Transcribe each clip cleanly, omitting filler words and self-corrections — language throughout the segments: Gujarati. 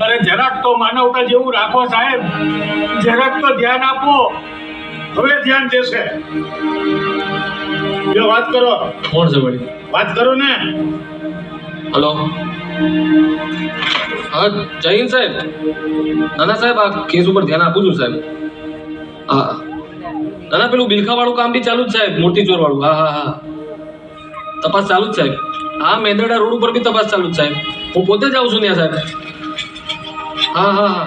અરે જરાક તો માનવતા જેવું રાખો સાહેબ, જરાક તો ધ્યાન આપો. હવે ધ્યાન દેશે. જો વાત કરો. કોણ છે વળી? વાત કરો ને. હલો, હા જય હિન્દ સાહેબ. નાના સાહેબ, આ કેસ ઉપર ધ્યાન આપું છું સાહેબ. હા નાના, પેલું બિલખા વાળું કામ બી ચાલુ જ સાહેબ, મૂર્તિ ચોર વાળું. હા હા હા, તપાસ ચાલુ જ સાહેબ. હા, મેંદરડા રોડ ઉપર બી તપાસ ચાલુ જ સાહેબ. હું પોતે જ આવું છું ત્યાં સાહેબ. હા હા હા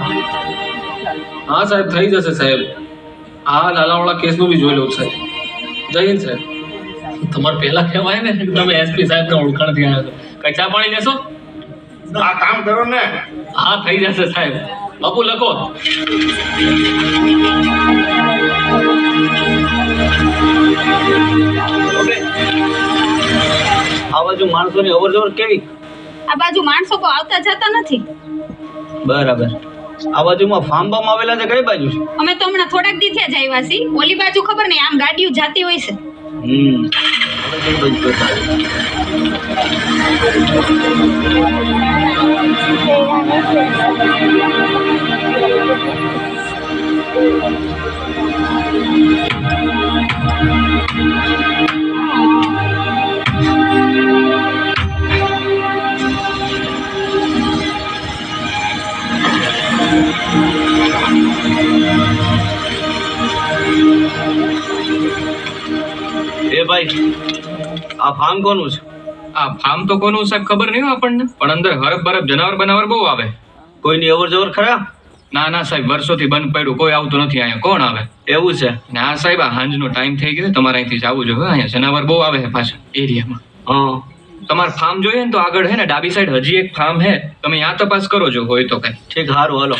હા સાહેબ, થઈ જશે સાહેબ. હા, લાલાવાળા કેસનું બી જોઈ લઉં સાહેબ. જય હિન્દ સાહેબ. તમારે પહેલા કહેવાય ને, તમે એસપી સાહેબ ને ઓળખાણથી આવ્યા છો. કઈ ચા પાણી લેશો? આ કામ કરો ને. હા, થઈ જશે સાહેબ. બાપુ લખો. આ બાજુ માણસોની અવર જવર કેવી? આ બાજુ માણસો કોઈ આવતા જતા નથી. બરાબર. આ બાજુમાં ફાર્મ બામ આવેલા છે, કઈ બાજુ છે? અમે તો હમણાં થોડાક દી થયા જ આવ્યા છીએ. ઓલી બાજુ ખબર નહીં, આમ ગાડીઓ જાતી હોય છે. એ ભાઈ, આ ફાર્મ કોનું છે? આ ફાર્મ તો કોનું સાહેબ ખબર નહીં આપણને, પણ અંદર હરફ બરફ જનાવર બનાવર બહુ આવે. કોઈની અવર જવર ખરા? ના ના સાહેબ, વર્ષોથી બંધ પડ્યું, કોઈ આવતું નથી અહીંયા. કોણ આવે? એવું છે? ના સાહેબ, આ હાંજનો ટાઈમ થઈ ગયો, તમારે અહીંથી જવું જોઈએ. અહીંયા જનાવર બહુ આવે છે પાછા એરિયામાં. હા, તમારે ફાર્મ જોઈએ ને તો આગળ હે ને ડાબી સાઈડ હજી એક ફાર્મ હે, તમે ત્યાં તપાસ કરો જો હોય તો કઈ. ઠીક, સારું, હાલો.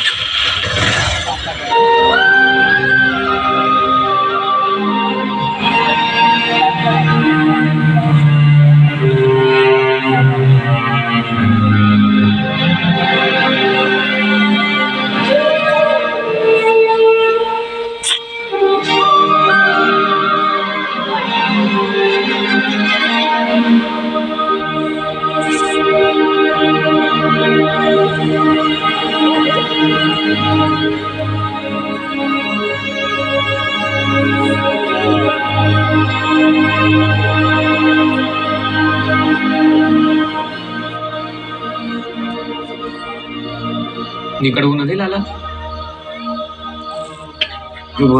નીકળવું નથી લાલા?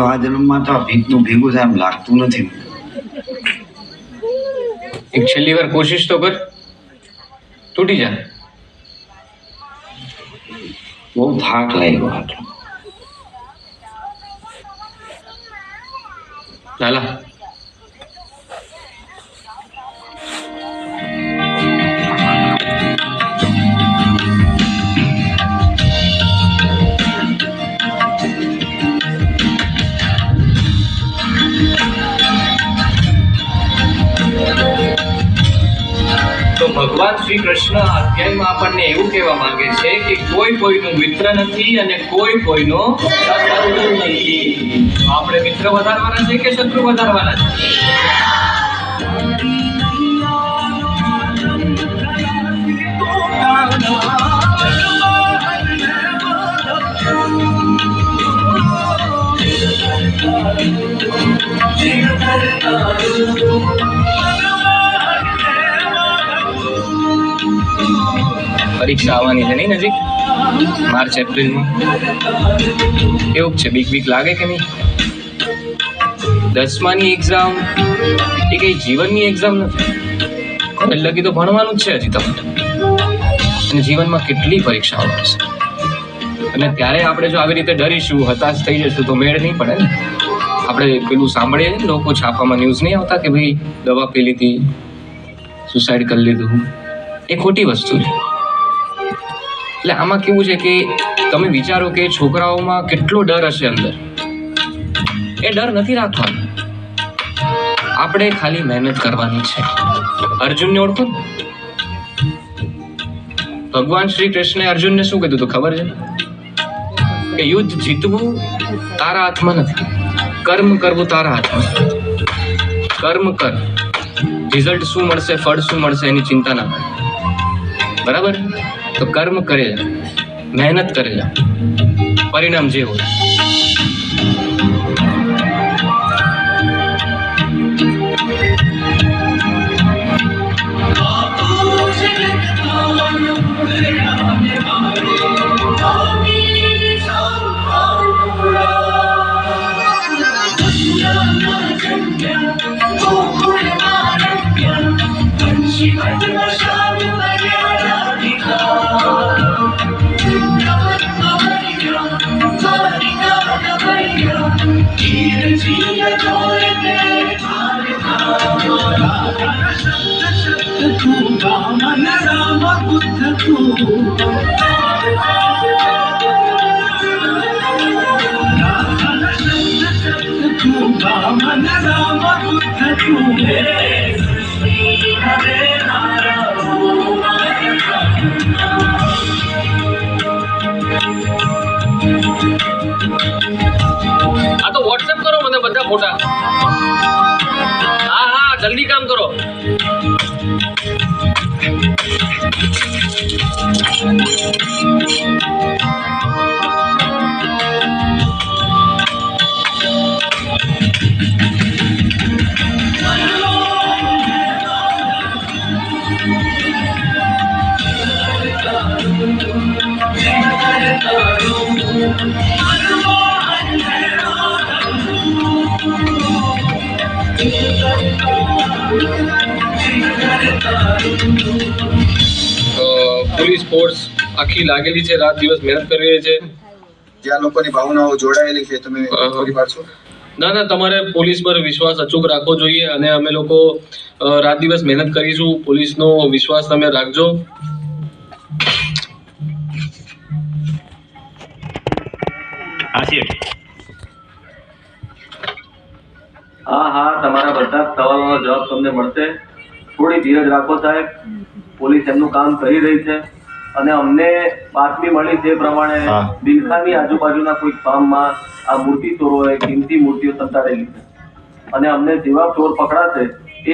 આ જન્મમાં તો ભીખનું ભેગું થાય એમ લાગતું નથી. એક છેલ્લી વાર કોશિશ તો કર, તૂટી જા. બહુ થાક લાગ્યો આટલો. લાલા તો ભગવાન શ્રી કૃષ્ણ અધ્યાયમાં આપણને એવું કહેવા માંગે છે કે કોઈ કોઈનો મિત્ર નથી અને કોઈ કોઈનો શત્રુ નથી. તો આપણે મિત્ર વધારવાના છે કે શત્રુ વધારવાના છે? પરીક્ષા આવવાની છે નહીં નજીક, માર્ચ એપ્રિલમાં. કેવું છે, બીક બીક લાગે કે નહીં? 10માની એક્ઝામ એ કઈ જીવનની એક્ઝામ નથી. એટલે લગી તો ભણવાનું જ છે હજી તમારે, અને જીવનમાં કેટલી પરીક્ષાઓ હશે. અને ત્યારે આપણે જો આવી રીતે ડરીશું, હતાશ થઈ જશું તો મેળ નહીં પડે ને. આપણે પેલું સાંભળીએ ને, લોકો છાપામાં ન્યૂઝ નહીં આવતા કે ભાઈ દવા પી લીધી, સુસાઇડ કરી લીધું. એ ખોટી વસ્તુ છે. એટલે આમાં કેવું છે કે તમે વિચારો કે છોકરાઓમાં કેટલો ડર હશે અંદર. એ ડર નથી રાખવાનો, આપણે ખાલી મહેનત કરવાની છે. અર્જુનને ઓળખો ને? ભગવાન શ્રી કૃષ્ણે અર્જુનને શું કીધું તો ખબર છે કે યુદ્ધ જીતવું તારા હાથમાં નથી, કર્મ કરવું તારા હાથમાં. કર્મ કર, રિઝલ્ટ શું મળશે, ફળ શું મળશે એની ચિંતા ના કર. બરાબર? તો કર્મ કરે. મહેનત કરે જા, પરિણામ જે હોય. આ તો વોટ્સએપ કરો મને બધા ફોટા. હા હા, જલ્દી કામ કરો. પોલીસ ફોર્સ આખી લાગેલી છે, રાત દિવસ મહેનત કરી રહી છે. જ્યાં લોકોની ભાવનાઓ જોડાયેલી છે, તમે થોડી પાડશો? ના ના, તમારે પોલીસ પર વિશ્વાસ અચૂક રાખવો જોઈએ અને અમે લોકો રાત દિવસ મહેનત કરીશું. પોલીસનો વિશ્વાસ તમે રાખજો. હા હા, તમારા બધા જ સવાલોનો જવાબ તમને મળશે. થોડી ધીરજ રાખો સાહેબ, પોલીસ એમનું કામ કરી રહી છે અને અમને બાતમી મળી તે પ્રમાણે દિલખાની આજુબાજુના કોઈ ફાર્મમાં આ મૂર્તિ ચોરોએ કિંમતી મૂર્તિઓ સંતાડેલી છે અને અમને જેવા ચોર પકડાશે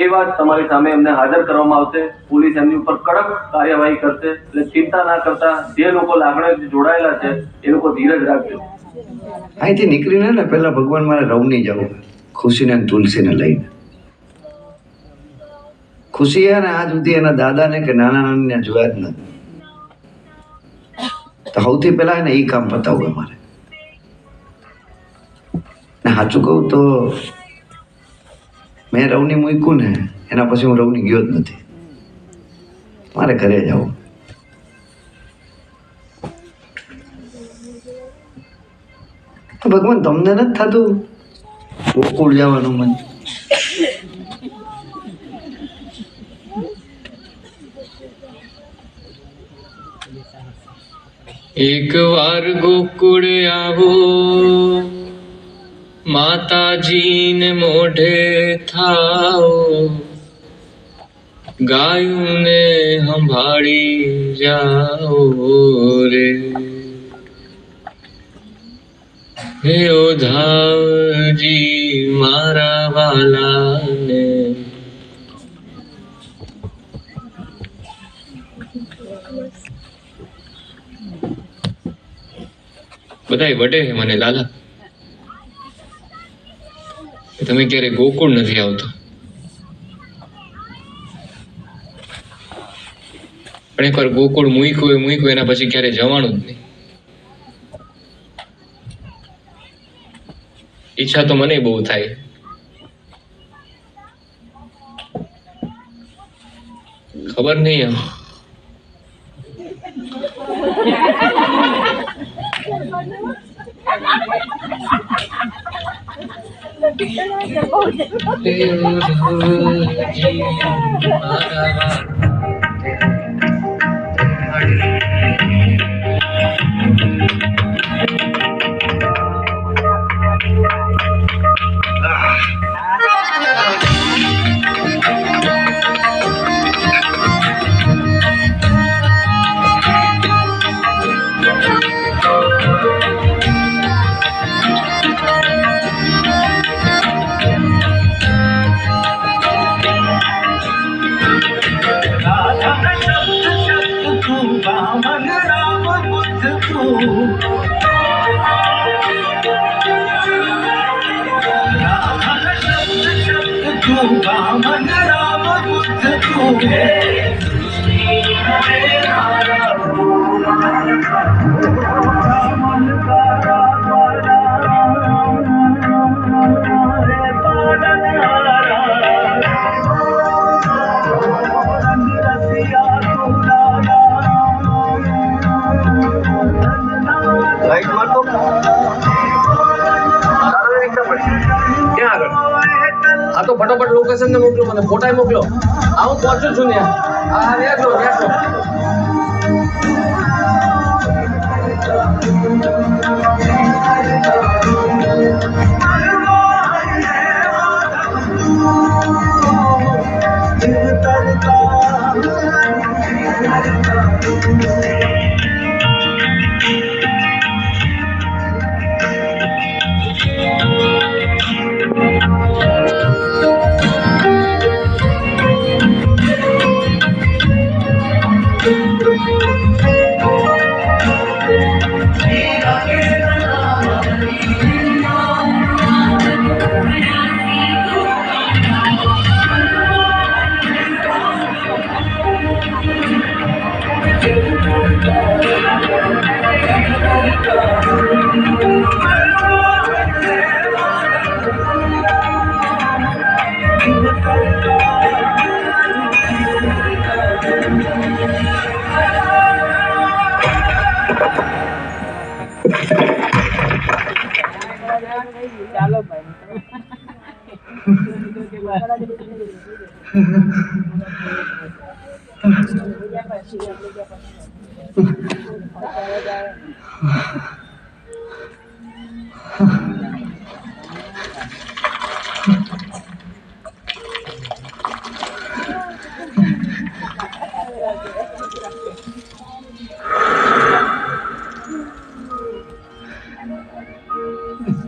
એ વાત તમારી સામે એમને હાજર કરવામાં આવશે. પોલીસ એમની ઉપર કડક કાર્યવાહી કરશે, એટલે ચિંતા ના કરતા જે લોકો લાગણીઓથી જોડાયેલા છે એ લોકો ધીરજ રાખજો. અહીંથી નીકળીને ને પહેલા ભગવાન મારે રવની જવું, ખુશીને અને તુલસીને લઈને. ખુશી હે ને આજ સુધી એના દાદાને કે નાના નાનીને જોયા જ નથી, તો સૌથી પહેલા એને એ કામ પતાવવું મારે. ને સાચું કહું તો મેં રવની મૂક્યું ને એના પછી હું રવની ગયો જ નથી. મારે ઘરે જવું. ભગવાન તમને નથી થતું ગોકુળ જવાનું મન? એક વાર ગોકુળ આવો, માતાજીને મોઢે થાઓ, ગાયુંને સંભાળી જાઓ રે. હે ઓધાવજી મારા વાલાને, બધાય વટે છે મને લાલા. તમે ક્યારે ગોકુળ નથી આવતો, પણ એકવાર ગોકુળ મૂક્યું એના પછી ક્યારે જવાનું જ નહીં. ઈચ્છા તો મને બહુ થાય. ખબર નહીં આમ રાઈટ મારતો ક્યાં આગળ? હા તો ફટાફટ લોકેશન ને મોકલો, મને ફોટા મોકલો. હું પહોંચું છું ત્યાં. હા બેસો. ચાલો ભાઈ